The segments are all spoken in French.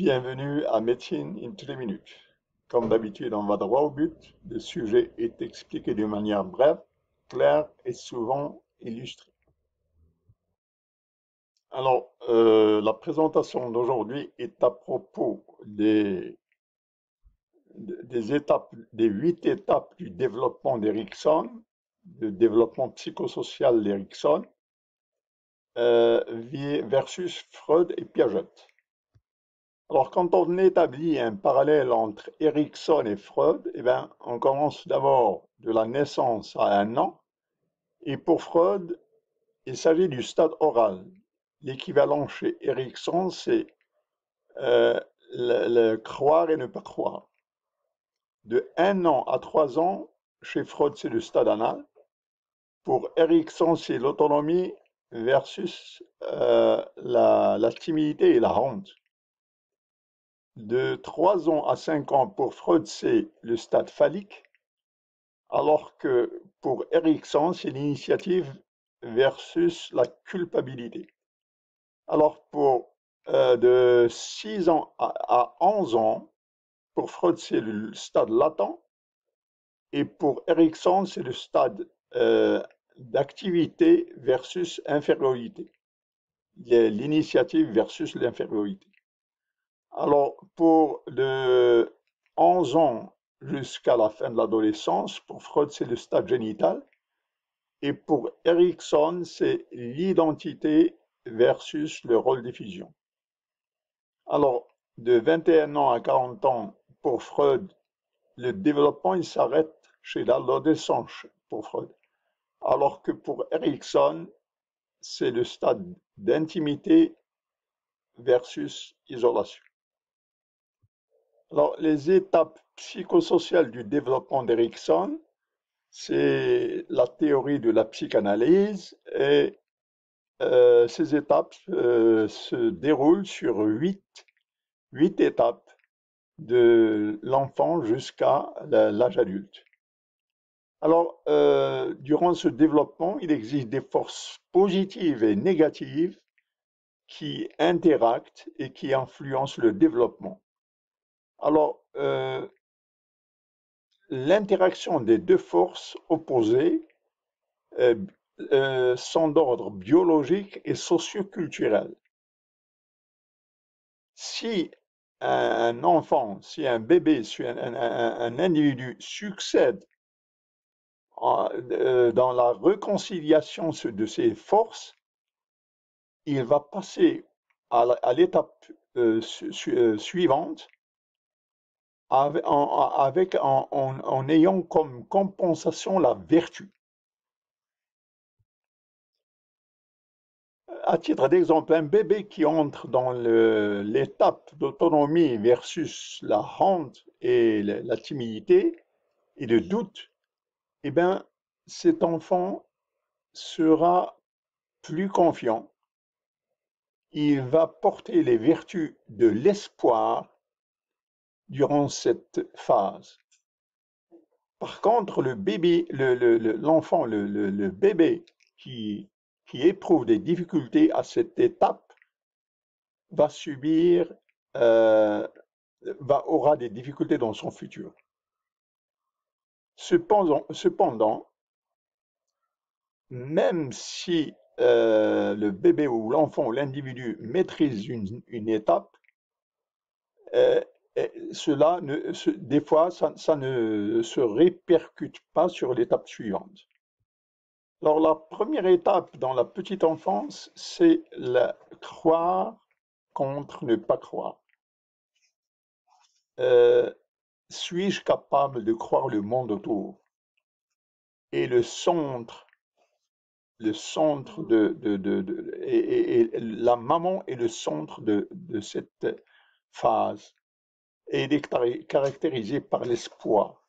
Bienvenue à Médecine in 3 minutes. Comme d'habitude, on va droit au but. Le sujet est expliqué de manière brève, claire et souvent illustrée. Alors, la présentation d'aujourd'hui est à propos des étapes, des 8 étapes du développement d'Erikson, du développement psychosocial d'Erikson, versus Freud et Piaget. Alors, quand on établit un parallèle entre Erikson et Freud, eh bien, on commence d'abord de la naissance à 1 an. Et pour Freud, il s'agit du stade oral. L'équivalent chez Erikson, c'est le croire et ne pas croire. De 1 an à 3 ans, chez Freud, c'est le stade anal. Pour Erikson, c'est l'autonomie versus la timidité et la honte. De 3 ans à 5 ans, pour Freud, c'est le stade phallique, alors que pour Erikson, c'est l'initiative versus la culpabilité. Alors, de 6 ans à 11 ans, pour Freud, c'est le stade latent, et pour Erikson, c'est le stade d'activité versus infériorité, l'initiative versus l'infériorité. Alors, pour de 11 ans jusqu'à la fin de l'adolescence, pour Freud, c'est le stade génital. Et pour Erikson, c'est l'identité versus le rôle diffusion. Alors, de 21 ans à 40 ans, pour Freud, le développement, il s'arrête chez l'adolescence pour Freud. Alors que pour Erikson, c'est le stade d'intimité versus isolation. Alors, les étapes psychosociales du développement d'Erikson, c'est la théorie de la psychanalyse et ces étapes se déroulent sur 8 étapes de l'enfant jusqu'à l'âge adulte. Alors, durant ce développement, il existe des forces positives et négatives qui interactent et qui influencent le développement. Alors, l'interaction des deux forces opposées sont d'ordre biologique et socioculturel. Si un enfant, si un bébé, si un individu succède dans la réconciliation de ces forces, il va passer à l'étape suivante en ayant comme compensation la vertu. À titre d'exemple, un bébé qui entre dans l'étape d'autonomie versus la honte et la timidité et le doute, eh bien, cet enfant sera plus confiant. Il va porter les vertus de l'espoir durant cette phase. Par contre, le bébé, l'enfant, le bébé qui éprouve des difficultés à cette étape va aura des difficultés dans son futur. Cependant, même si le bébé ou l'enfant ou l'individu maîtrise une étape, des fois, ça ne se répercute pas sur l'étape suivante. Alors, la première étape dans la petite enfance, c'est croire contre ne pas croire. Suis-je capable de croire le monde autour? Et le centre et la maman est le centre de cette phase. Et il est caractérisé par l'espoir.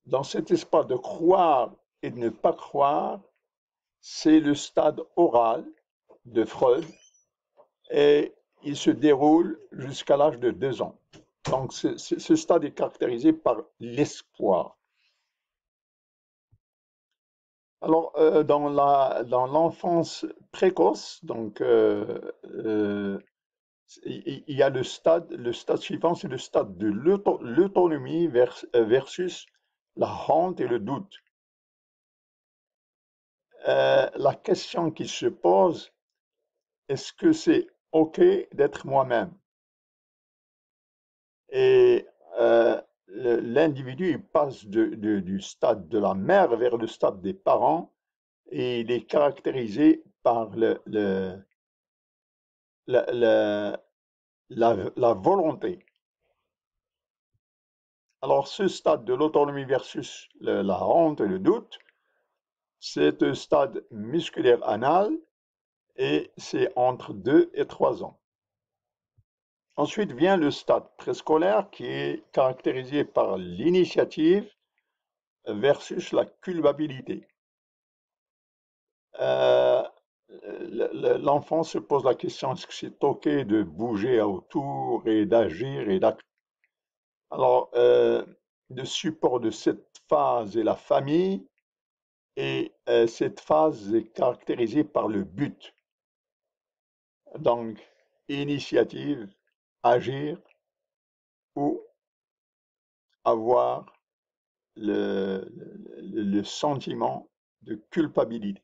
Dans cet espace de croire et de ne pas croire, c'est le stade oral de Freud et il se déroule jusqu'à l'âge de 2 ans. Donc ce stade est caractérisé par l'espoir. Alors, dans l'enfance précoce, donc, il y a le stade suivant, c'est le stade de l'autonomie versus la honte et le doute. La question qui se pose, est-ce que c'est OK d'être moi-même? Et l'individu il passe du stade de la mère vers le stade des parents et il est caractérisé par la, la- la volonté. Alors, ce stade de l'autonomie versus la honte et le doute, c'est un stade musculaire anal et c'est entre 2 et 3 ans. Ensuite vient le stade préscolaire qui est caractérisé par l'initiative versus la culpabilité. Euh, L'enfant se pose la question, est-ce que c'est OK de bouger autour et d'agir et d'acter? Alors, le support de cette phase est la famille et cette phase est caractérisée par le but. Donc, initiative, agir ou avoir le sentiment de culpabilité.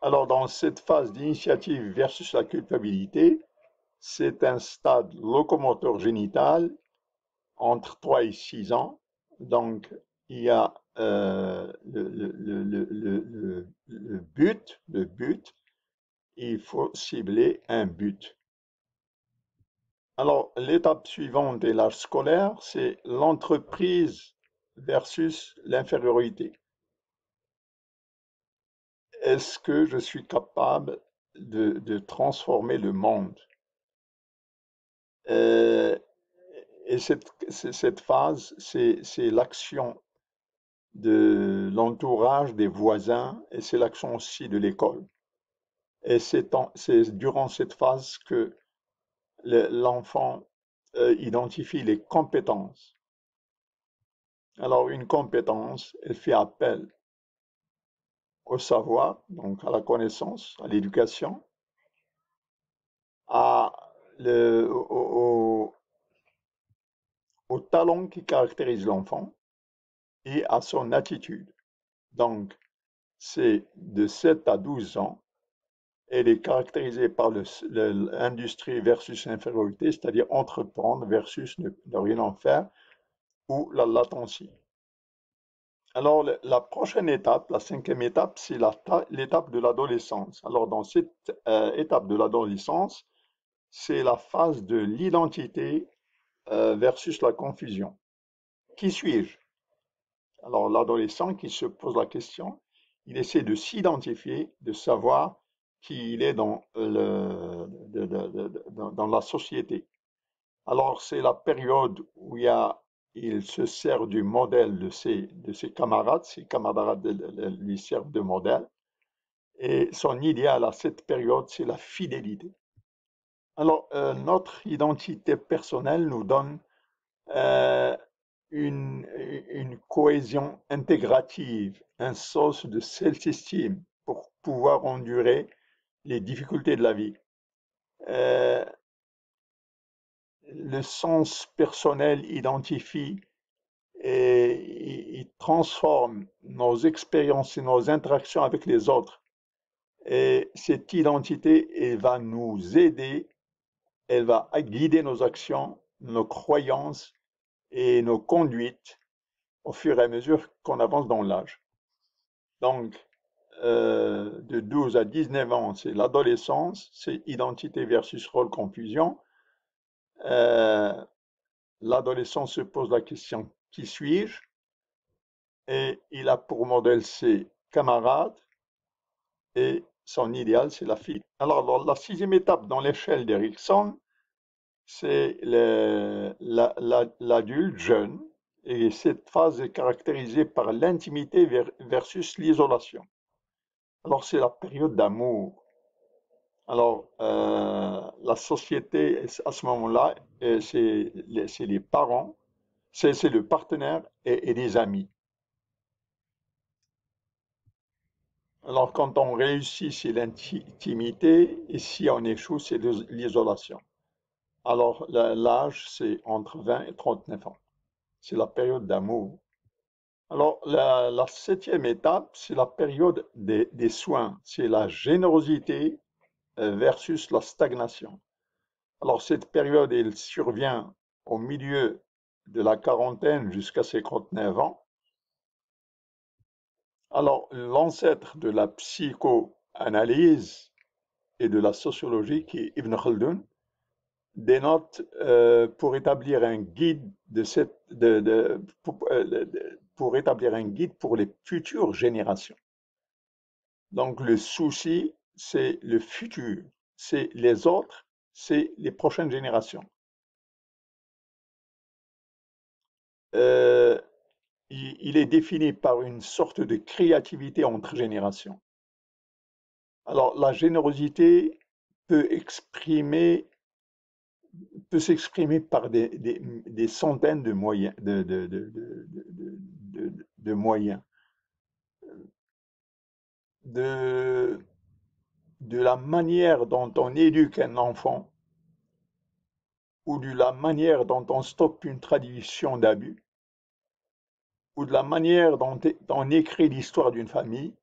Alors, dans cette phase d'initiative versus la culpabilité, c'est un stade locomoteur génital entre 3 et 6 ans. Donc, il y a le but, il faut cibler un but. Alors, l'étape suivante est l'âge scolaire, c'est l'entreprise versus l'infériorité. Est-ce que je suis capable de transformer le monde? Euh, et cette phase, c'est l'action de l'entourage, des voisins, et c'est l'action aussi de l'école. Et c'est durant cette phase que l'enfant identifie les compétences. Alors, une compétence, elle fait appel au savoir, donc à la connaissance, à l'éducation, à au talent qui caractérise l'enfant et à son attitude. Donc, c'est de 7 à 12 ans. Elle est caractérisée par l'industrie versus infériorité, c'est-à-dire entreprendre versus ne rien en faire, ou la latencie. Alors, la prochaine étape, la cinquième étape, c'est l'étape de l'adolescence. Alors, dans cette étape de l'adolescence, c'est la phase de l'identité versus la confusion. Qui suis-je? Alors, l'adolescent qui se pose la question, il essaie de s'identifier, de savoir qui il est dans la société. Alors, c'est la période où il se sert du modèle de ses camarades lui servent de modèle, et son idéal à cette période, c'est la fidélité. Alors, notre identité personnelle nous donne euh, une cohésion intégrative, un sens de self-esteem pour pouvoir endurer les difficultés de la vie. Euh, le sens personnel identifie et il transforme nos expériences et nos interactions avec les autres. Et cette identité, elle va nous aider, elle va guider nos actions, nos croyances et nos conduites au fur et à mesure qu'on avance dans l'âge. Donc, de 12 à 19 ans, c'est l'adolescence, c'est identité versus rôle confusion. Euh, L'adolescent se pose la question, qui suis-je? Et il a pour modèle ses camarades et son idéal, c'est la fille. Alors, la sixième étape dans l'échelle d'Erikson, c'est l'adulte jeune. Et cette phase est caractérisée par l'intimité versus l'isolation. Alors, c'est la période d'amour. Alors, la société, à ce moment-là, c'est les parents, c'est le partenaire et les amis. Alors, quand on réussit, c'est l'intimité, et si on échoue, c'est l'isolation. Alors, l'âge, c'est entre 20 et 39 ans. C'est la période d'amour. Alors, la septième étape, c'est la période des soins. C'est la générosité versus la stagnation. Alors, cette période, elle survient au milieu de la quarantaine jusqu'à ses 39 ans. Alors, l'ancêtre de la psychoanalyse et de la sociologie, qui est Ibn Khaldun, dénote pour établir un guide pour établir un guide pour les futures générations. Donc, le souci, c'est le futur, c'est les autres, c'est les prochaines générations. Euh, il est défini par une sorte de créativité entre générations. Alors, la générosité peut exprimer peut s'exprimer par des centaines de moyens, de moyens, de, de la manière dont on éduque un enfant ou de la manière dont on stoppe une tradition d'abus ou de la manière dont on écrit l'histoire d'une famille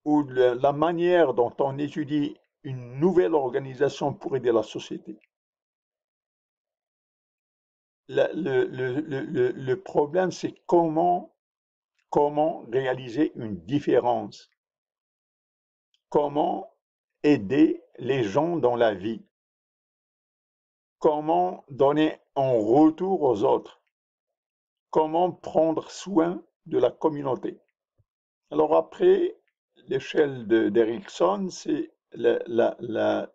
ou de la manière dont on étudie une nouvelle organisation pour aider la société. Le problème, c'est comment réaliser une différence, comment aider les gens dans la vie, comment donner un retour aux autres, comment prendre soin de la communauté. Alors après, l'échelle d'Erickson, c'est la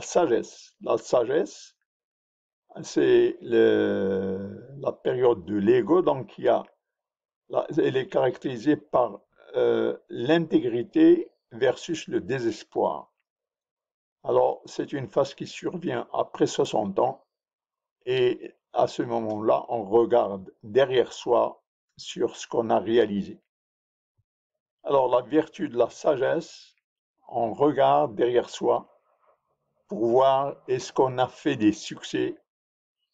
sagesse. La sagesse, c'est la période de l'ego, donc elle est caractérisée par l'intégrité versus le désespoir. Alors, c'est une phase qui survient après 60 ans et à ce moment-là, on regarde derrière soi sur ce qu'on a réalisé. Alors, la vertu de la sagesse, on regarde derrière soi pour voir est-ce qu'on a fait des succès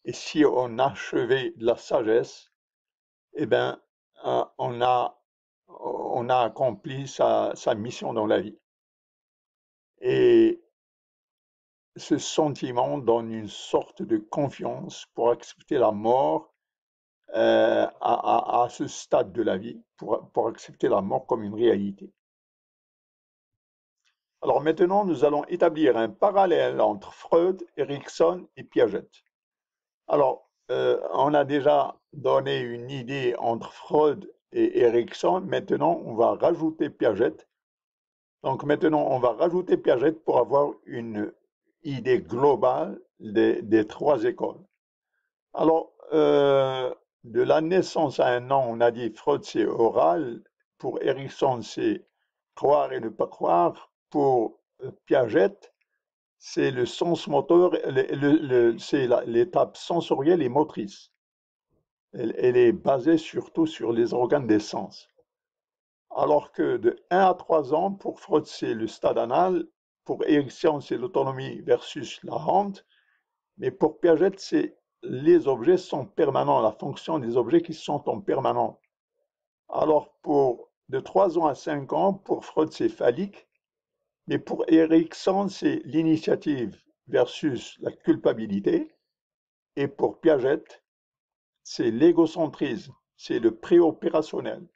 et si on a achevé de la sagesse, eh bien, on a accompli sa mission dans la vie. Et ce sentiment donne une sorte de confiance pour accepter la mort à ce stade de la vie, pour accepter la mort comme une réalité. Alors maintenant, nous allons établir un parallèle entre Freud, Erikson et Piaget. Alors, on a déjà donné une idée entre Freud et Erikson. Maintenant, on va rajouter Piaget. Donc maintenant, on va rajouter Piaget pour avoir une idée globale des trois écoles. Alors, de la naissance à un an, on a dit Freud, c'est oral. Pour Erikson, c'est croire et ne pas croire. Pour Piaget, c'est le sens moteur, c'est l'étape sensorielle et motrice. Elle est basée surtout sur les organes des sens. Alors que de 1 à 3 ans, pour Freud, c'est le stade anal. Pour Erikson, c'est l'autonomie versus la honte. Mais pour Piaget, c'est les objets sont permanents, la fonction des objets qui sont en permanent. Alors, de 3 ans à 5 ans, pour Freud, c'est phallique. Mais pour Erikson, c'est l'initiative versus la culpabilité. Et pour Piaget, c'est l'égocentrisme, c'est le préopérationnel.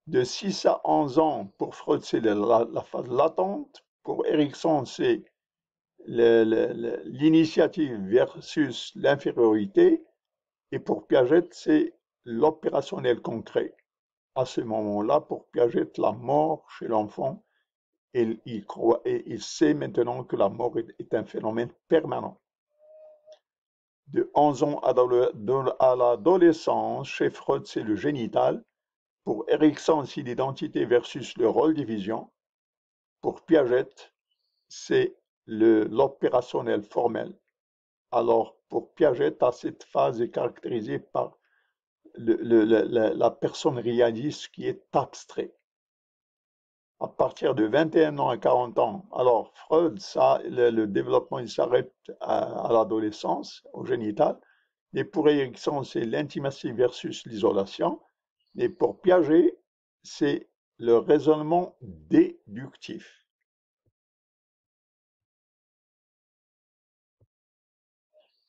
De 6 à 11 ans, pour Freud, c'est la phase latente. Pour Erikson, c'est l'initiative versus l'infériorité. Et pour Piaget, c'est l'opérationnel concret. À ce moment-là, pour Piaget, la mort chez l'enfant, il sait maintenant que la mort est un phénomène permanent. De 11 ans à l'adolescence, chez Freud, c'est le génital. Pour Erikson, c'est l'identité versus le rôle division. Pour Piaget, c'est l'opérationnel formel. Alors, pour Piaget, cette phase est caractérisée par la personne réaliste qui est abstrait. à partir de 21 ans à 40 ans. Alors, Freud, ça, le développement, il s'arrête à l'adolescence, au génital. Et pour Erickson, c'est l'intimacy versus l'isolation. Et pour Piaget, c'est le raisonnement déductif.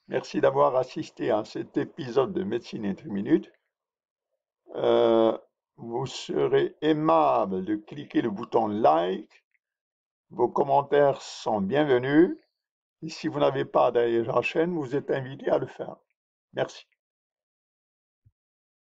Merci d'avoir assisté à cet épisode de Médecine en 3 minutes. Vous serez aimable de cliquer le bouton like. Vos commentaires sont bienvenus. Et si vous n'avez pas adhéré à la chaîne, vous êtes invité à le faire. Merci.